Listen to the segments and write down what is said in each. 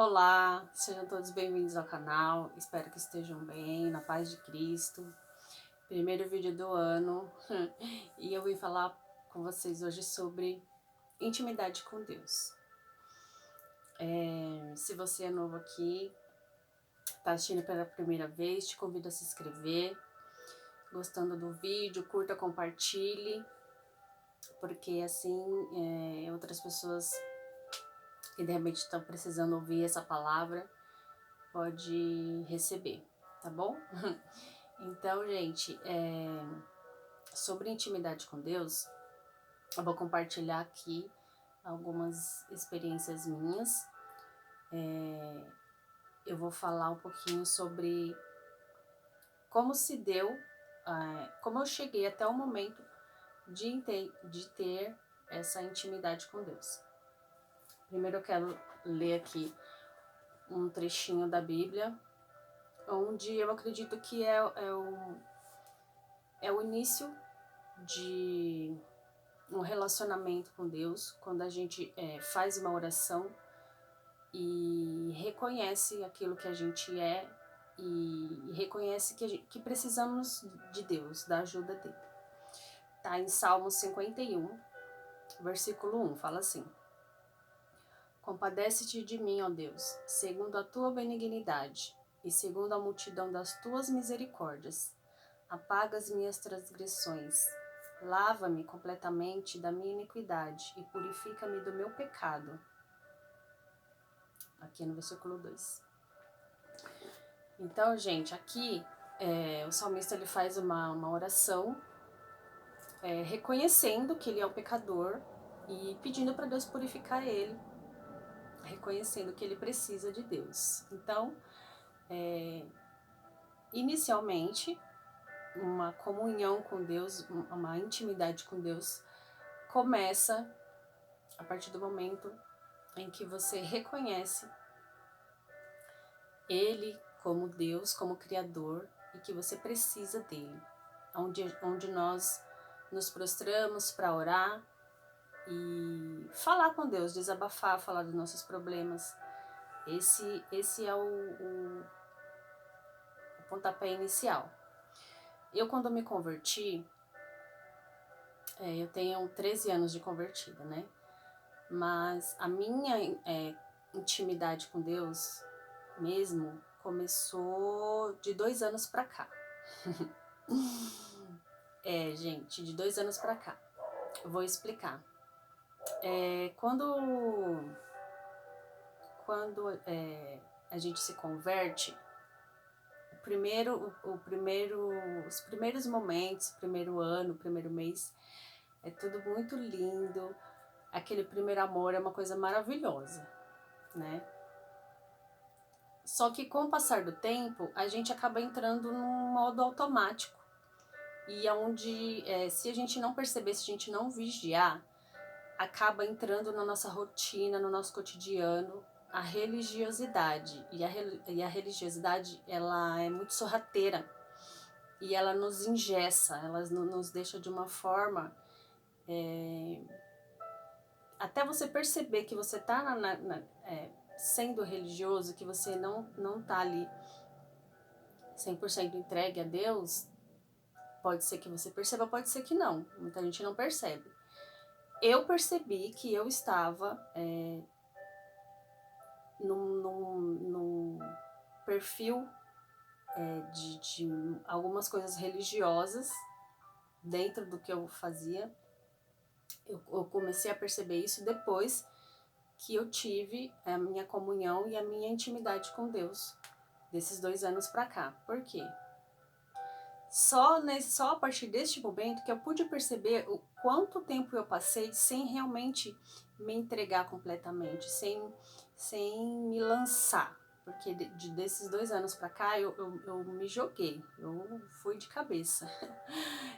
Olá, sejam todos bem-vindos ao canal, espero que estejam bem, na paz de Cristo. Primeiro vídeo do ano e eu vim falar com vocês hoje sobre intimidade com Deus. Se você é novo aqui, está assistindo pela primeira vez, te convido a se inscrever. Gostando do vídeo, curta, compartilhe, porque assim outras pessoas que de repente estão precisando ouvir essa palavra pode receber, tá bom? Então, gente, sobre intimidade com Deus, eu vou compartilhar aqui algumas experiências minhas. Eu vou falar um pouquinho sobre como se deu, como eu cheguei até o momento de ter essa intimidade com Deus. Primeiro eu quero ler aqui um trechinho da Bíblia, onde eu acredito que é o início de um relacionamento com Deus, quando a gente faz uma oração e reconhece aquilo que a gente é e reconhece que precisamos de Deus, da ajuda dele. Tá em Salmo 51, versículo 1, fala assim: Compadece-te de mim, ó Deus, segundo a tua benignidade e segundo a multidão das tuas misericórdias. Apaga as minhas transgressões. Lava-me completamente da minha iniquidade e purifica-me do meu pecado. Aqui no versículo 2. Então, gente, aqui o salmista ele faz uma oração reconhecendo que ele é o pecador e pedindo para Deus purificar ele, reconhecendo que ele precisa de Deus. Então, inicialmente, uma comunhão com Deus, uma intimidade com Deus começa a partir do momento em que você reconhece Ele como Deus, como Criador, e que você precisa dele. Onde nós nos prostramos para orar e falar com Deus, desabafar, falar dos nossos problemas. Esse é o pontapé inicial. Eu, quando me converti, eu tenho 13 anos de convertida, né? Mas a minha intimidade com Deus mesmo começou de 2 anos pra cá. Gente, de 2 anos pra cá. Eu vou explicar. Quando a gente se converte, os primeiros momentos, primeiro ano, primeiro mês, é tudo muito lindo. Aquele primeiro amor é uma coisa maravilhosa, né? Só que com o passar do tempo, a gente acaba entrando num modo automático. E onde, se a gente não perceber, se a gente não vigiar, acaba entrando na nossa rotina, no nosso cotidiano, a religiosidade. E a religiosidade, ela é muito sorrateira. E ela nos engessa, ela nos deixa de uma forma... até você perceber que você está sendo religioso, que você não tá ali 100% entregue a Deus, pode ser que você perceba, pode ser que não. Muita gente não percebe. Eu percebi que eu estava num perfil de algumas coisas religiosas dentro do que eu fazia. Eu comecei a perceber isso depois que eu tive a minha comunhão e a minha intimidade com Deus, desses 2 anos pra cá. Por quê? Só a partir deste momento que eu pude perceber o quanto tempo eu passei sem realmente me entregar completamente, sem me lançar. Porque desses 2 anos pra cá eu me joguei, eu fui de cabeça.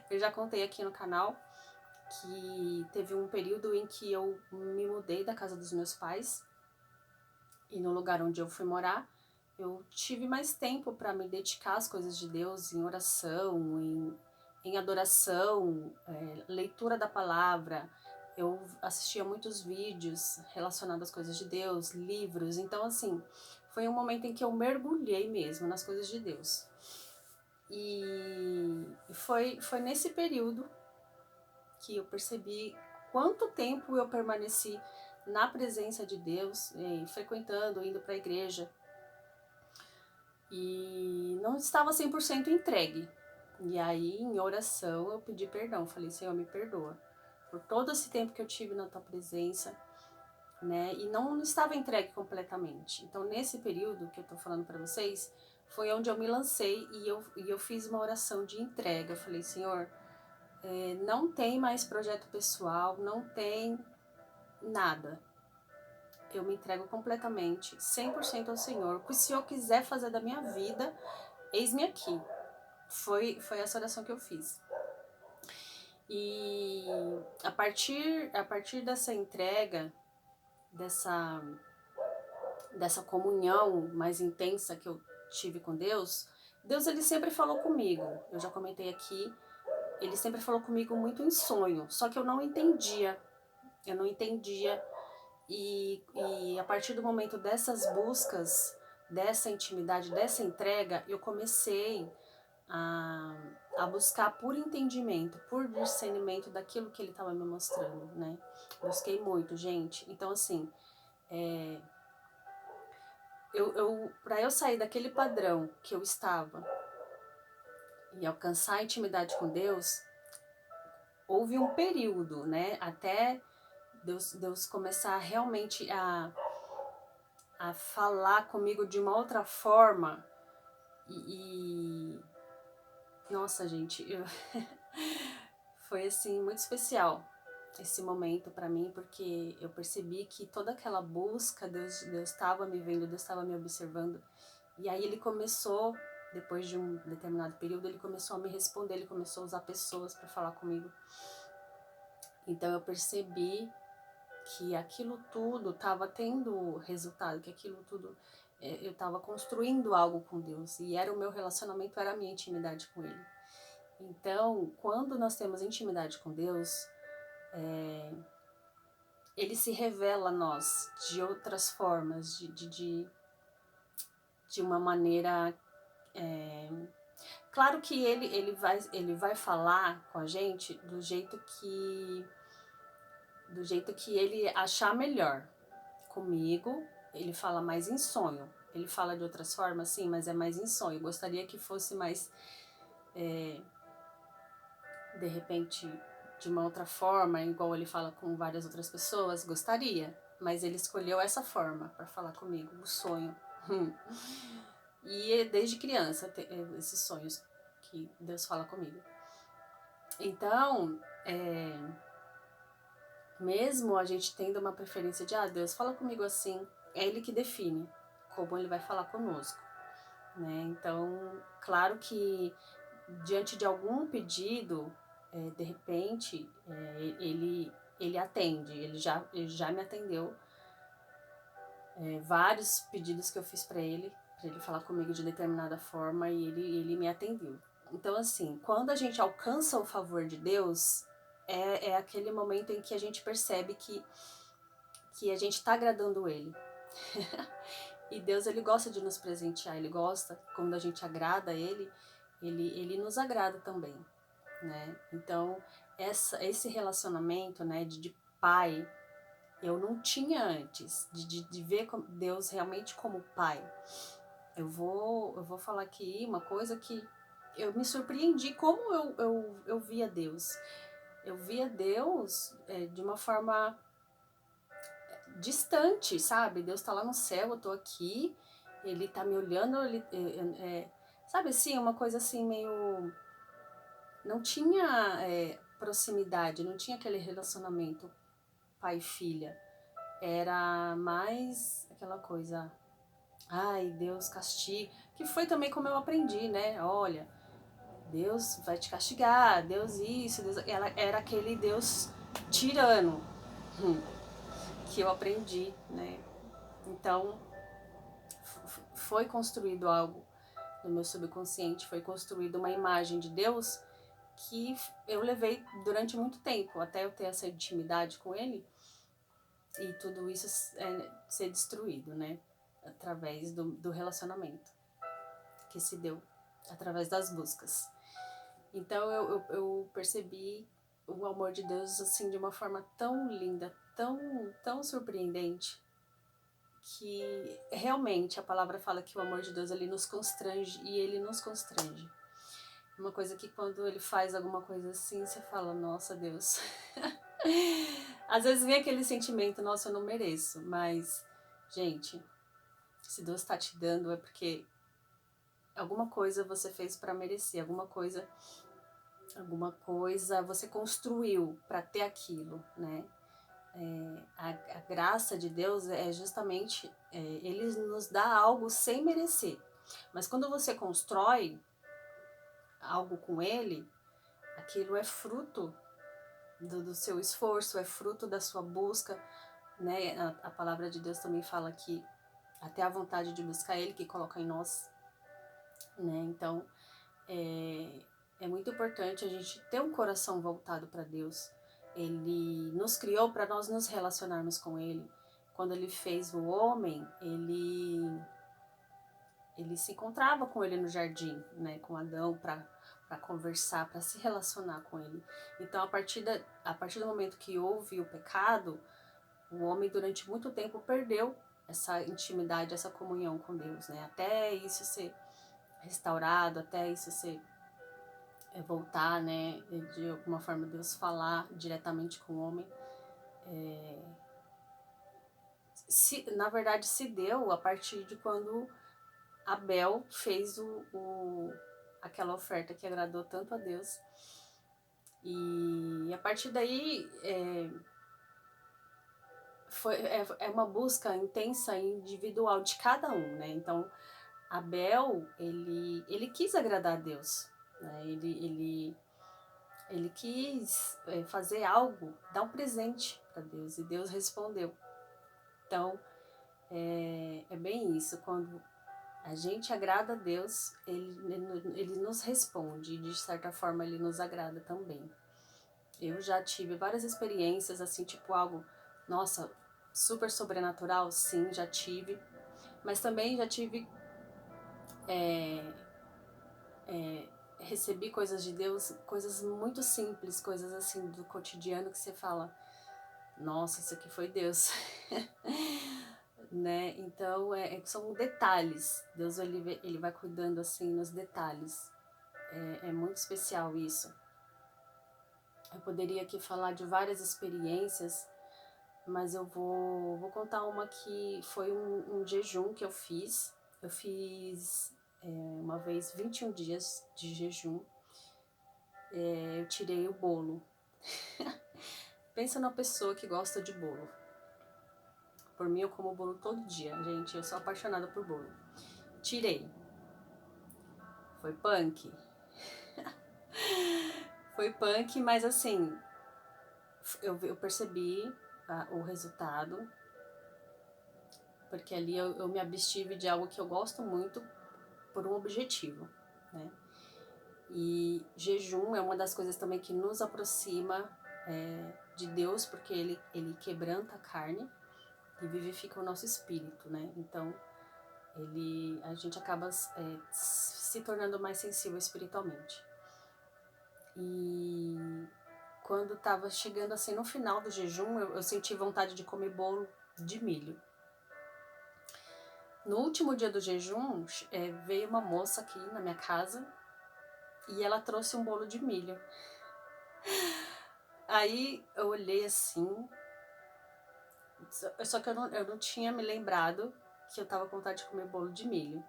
Eu já contei aqui no canal que teve um período em que eu me mudei da casa dos meus pais e no lugar onde eu fui morar, eu tive mais tempo para me dedicar às coisas de Deus, em oração, em adoração, leitura da palavra. eu assistia muitos vídeos relacionados às coisas de Deus, livros, então assim, foi um momento em que eu mergulhei mesmo nas coisas de Deus. E foi nesse período que eu percebi quanto tempo eu permaneci na presença de Deus, frequentando, indo para a igreja, e não estava 100% entregue. E aí, em oração, eu pedi perdão, falei, Senhor, me perdoa por todo esse tempo que eu tive na tua presença, né? E não estava entregue completamente. Então, nesse período que eu tô falando para vocês, foi onde eu me lancei e eu fiz uma oração de entrega. Eu falei, Senhor, não tem mais projeto pessoal, não tem nada. Eu me entrego completamente, 100% ao Senhor. O que o Senhor quiser fazer da minha vida, eis-me aqui. Foi essa oração que eu fiz. E a partir dessa entrega, dessa comunhão mais intensa que eu tive com Deus, Deus ele sempre falou comigo. Eu já comentei aqui, ele sempre falou comigo muito em sonho, só que eu não entendia. E a partir do momento dessas buscas, dessa intimidade, dessa entrega, eu comecei a buscar por entendimento, por discernimento daquilo que ele estava me mostrando, né? Busquei muito, gente. Então, assim, para eu sair daquele padrão que eu estava e alcançar a intimidade com Deus, houve um período, né? Até Deus começar realmente a falar comigo de uma outra forma. Nossa, gente, foi assim muito especial esse momento para mim, porque eu percebi que toda aquela busca, Deus estava me vendo, Deus estava me observando. E aí ele começou, depois de um determinado período, ele começou a me responder, ele começou a usar pessoas para falar comigo. Então eu percebi que aquilo tudo estava tendo resultado, que aquilo tudo eu estava construindo algo com Deus, e era o meu relacionamento, era a minha intimidade com Ele. Então, quando nós temos intimidade com Deus, Ele se revela a nós de outras formas, de uma maneira... Claro que ele vai falar com a gente do jeito que ele achar melhor. Comigo, ele fala mais em sonho. Ele fala de outras formas, sim, mas é mais em sonho. Eu gostaria que fosse mais, de repente, de uma outra forma, igual ele fala com várias outras pessoas, gostaria. Mas ele escolheu essa forma para falar comigo, o sonho. E desde criança, esses sonhos que Deus fala comigo. Então, mesmo a gente tendo uma preferência de, Deus fala comigo assim, é Ele que define como Ele vai falar conosco, né? Então, claro que diante de algum pedido, de repente, ele atende, ele já me atendeu, vários pedidos que eu fiz para ele falar comigo de determinada forma, e ele me atendeu. Então, assim, quando a gente alcança o favor de Deus, é aquele momento em que a gente percebe que a gente está agradando Ele. E Deus, Ele gosta de nos presentear, Ele gosta, quando a gente agrada Ele, Ele nos agrada também, né? Então, esse relacionamento, né, de pai, eu não tinha antes, de ver Deus realmente como pai. Eu vou falar aqui uma coisa que eu me surpreendi como eu via Deus. Eu via Deus de uma forma distante, sabe? Deus tá lá no céu, eu tô aqui, Ele tá me olhando, sabe assim, uma coisa assim meio... Não tinha proximidade, não tinha aquele relacionamento pai e filha. Era mais aquela coisa, ai, Deus castiga, que foi também como eu aprendi, né? Olha, Deus vai te castigar, Deus isso, Deus... Era aquele Deus tirano que eu aprendi, né? Então, foi construído algo no meu subconsciente, foi construída uma imagem de Deus que eu levei durante muito tempo, até eu ter essa intimidade com ele, e tudo isso ser destruído, né? Através do relacionamento que se deu, através das buscas. Então eu percebi o amor de Deus assim de uma forma tão linda, tão surpreendente, que realmente a palavra fala que o amor de Deus ele nos constrange, e ele nos constrange. Uma coisa que quando ele faz alguma coisa assim, você fala, nossa Deus. Às vezes vem aquele sentimento, nossa, eu não mereço, mas, gente, se Deus está te dando é porque alguma coisa você fez para merecer, alguma coisa você construiu para ter aquilo, né? A graça de Deus é justamente, ele nos dá algo sem merecer, mas quando você constrói algo com ele, aquilo é fruto do seu esforço, é fruto da sua busca, né? A palavra de Deus também fala que até a vontade de buscar ele que coloca em nós, né? Então é muito importante a gente ter um coração voltado para Deus. Ele nos criou para nós nos relacionarmos com ele. Quando ele fez o homem, ele se encontrava com ele no jardim, né, com Adão, para conversar, para se relacionar com ele. Então, a partir do momento que houve o pecado, o homem durante muito tempo perdeu essa intimidade, essa comunhão com Deus, né? Até isso ser restaurado, até isso ser voltar, né? De alguma forma Deus falar diretamente com o homem. Na verdade, se deu a partir de quando Abel fez aquela oferta que agradou tanto a Deus. E a partir daí é uma busca intensa e individual de cada um, né? Então, Abel, ele quis agradar a Deus, né? Ele quis fazer algo, dar um presente para Deus, e Deus respondeu. Então, é bem isso, quando a gente agrada a Deus, ele nos responde, e de certa forma ele nos agrada também. Eu já tive várias experiências, assim, tipo algo, nossa, super sobrenatural, sim, já tive. Mas também já tive, recebi coisas de Deus, coisas muito simples, coisas assim do cotidiano que você fala, nossa, isso aqui foi Deus. Né? Então, são detalhes. Deus ele vai cuidando assim nos detalhes. É muito especial isso. Eu poderia aqui falar de várias experiências, mas eu vou contar uma que foi um jejum que eu fiz. Eu fiz uma vez 21 dias de jejum. Eu tirei o bolo. Pensa numa pessoa que gosta de bolo. Por mim, eu como bolo todo dia, gente. Eu sou apaixonada por bolo. Tirei. Foi punk. Foi punk, mas assim, eu percebi o resultado, porque ali eu me abstive de algo que eu gosto muito por um objetivo, né? E jejum é uma das coisas também que nos aproxima de Deus, porque ele quebranta a carne e vivifica o nosso espírito, né? Então, a gente acaba se tornando mais sensível espiritualmente. E quando estava chegando assim no final do jejum, eu senti vontade de comer bolo de milho. No último dia do jejum, veio uma moça aqui na minha casa e ela trouxe um bolo de milho. Aí eu olhei assim, só que eu não tinha me lembrado que eu tava com vontade de comer bolo de milho.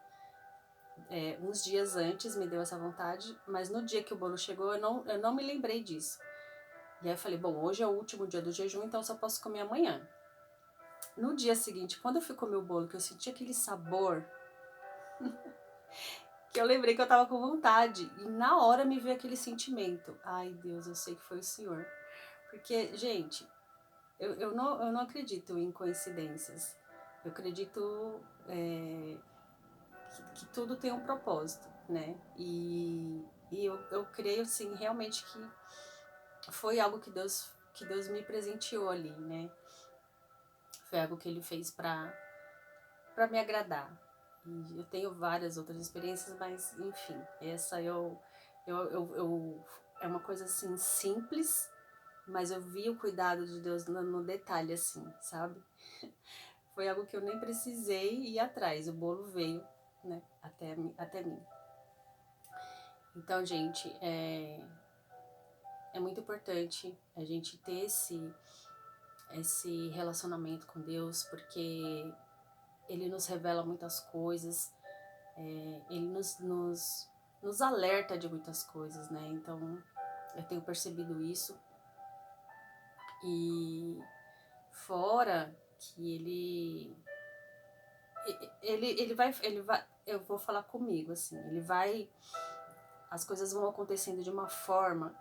Uns dias antes me deu essa vontade, mas no dia que o bolo chegou eu não me lembrei disso. E aí eu falei, bom, hoje é o último dia do jejum, então eu só posso comer amanhã. No dia seguinte, quando eu fui comer o bolo, que eu senti aquele sabor, que eu lembrei que eu tava com vontade, e na hora me veio aquele sentimento. Ai, Deus, eu sei que foi o Senhor. Porque, gente, eu não acredito em coincidências. Eu acredito que tudo tem um propósito, né? E E eu creio, assim, realmente que foi algo que Deus me presenteou ali, né? Foi algo que ele fez para me agradar. E eu tenho várias outras experiências, mas enfim, essa é uma coisa assim simples, mas eu vi o cuidado de Deus no detalhe, assim, sabe? Foi algo que eu nem precisei ir atrás, o bolo veio, né, até mim. Então, gente, é muito importante a gente ter esse relacionamento com Deus, porque Ele nos revela muitas coisas, Ele nos alerta de muitas coisas, né? Então, eu tenho percebido isso. E fora que ele vai, eu vou falar comigo, assim, as coisas vão acontecendo de uma forma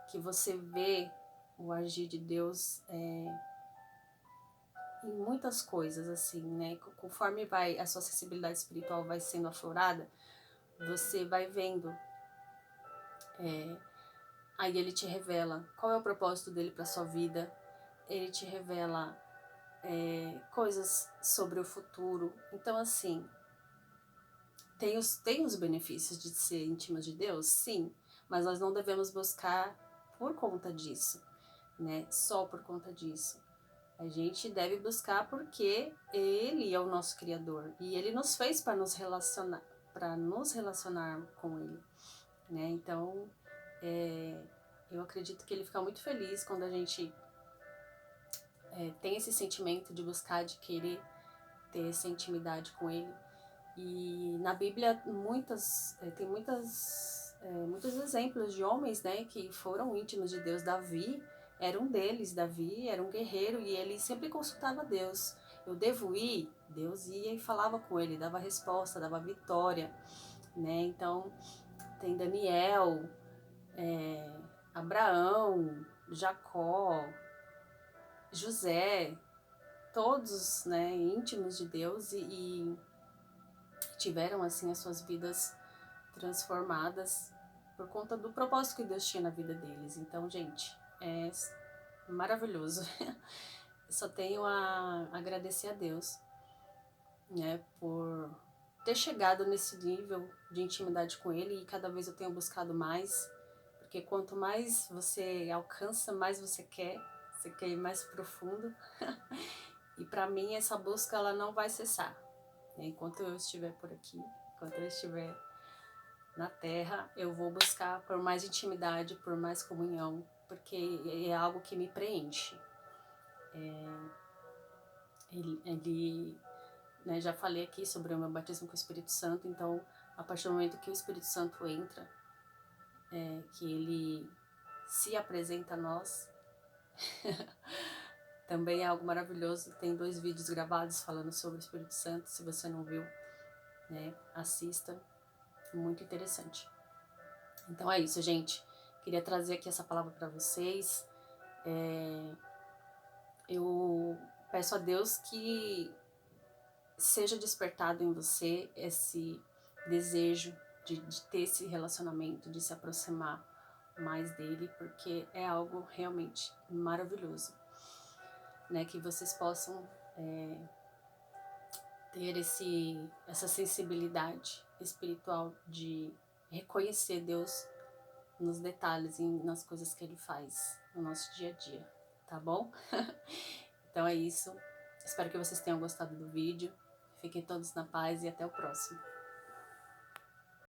que você vê o agir de Deus em muitas coisas, assim, né? Conforme a sua sensibilidade espiritual vai sendo aflorada, você vai vendo, aí ele te revela qual é o propósito dele para sua vida, ele te revela coisas sobre o futuro. Então, assim, tem os benefícios de ser íntima de Deus? Sim, mas nós não devemos buscar por conta disso, né? Só por conta disso. A gente deve buscar porque Ele é o nosso Criador e Ele nos fez para nos relacionar com Ele, né? Então, eu acredito que Ele fica muito feliz quando a gente tem esse sentimento de buscar, de querer ter essa intimidade com Ele. E na Bíblia tem muitos exemplos de homens, né, que foram íntimos de Deus. Davi era um deles. Davi era um guerreiro e ele sempre consultava Deus. Eu devo ir? Deus ia e falava com ele, dava resposta, dava vitória, né? Então tem Daniel, Abraão, Jacó, José, todos, né, íntimos de Deus e tiveram assim as suas vidas transformadas por conta do propósito que Deus tinha na vida deles. Então, gente, é maravilhoso. Eu só tenho a agradecer a Deus, né, por ter chegado nesse nível de intimidade com Ele, e cada vez eu tenho buscado mais, porque quanto mais você alcança, mais você quer ir mais profundo. E para mim essa busca ela não vai cessar, né? Enquanto eu estiver por aqui, enquanto eu estiver na terra, eu vou buscar por mais intimidade, por mais comunhão, porque é algo que me preenche. Né, já falei aqui sobre o meu batismo com o Espírito Santo, então a partir do momento que o Espírito Santo entra, que ele se apresenta a nós, também é algo maravilhoso. Tem 2 vídeos gravados falando sobre o Espírito Santo, se você não viu, né, assista, muito interessante. Então é isso, gente. Queria trazer aqui essa palavra para vocês. Eu peço a Deus que seja despertado em você esse desejo de ter esse relacionamento, de se aproximar mais dele, porque é algo realmente maravilhoso, né? Que vocês possam ter essa sensibilidade espiritual de reconhecer Deus nos detalhes e nas coisas que Ele faz no nosso dia a dia, tá bom? Então é isso. Espero que vocês tenham gostado do vídeo. Fiquem todos na paz e até o próximo.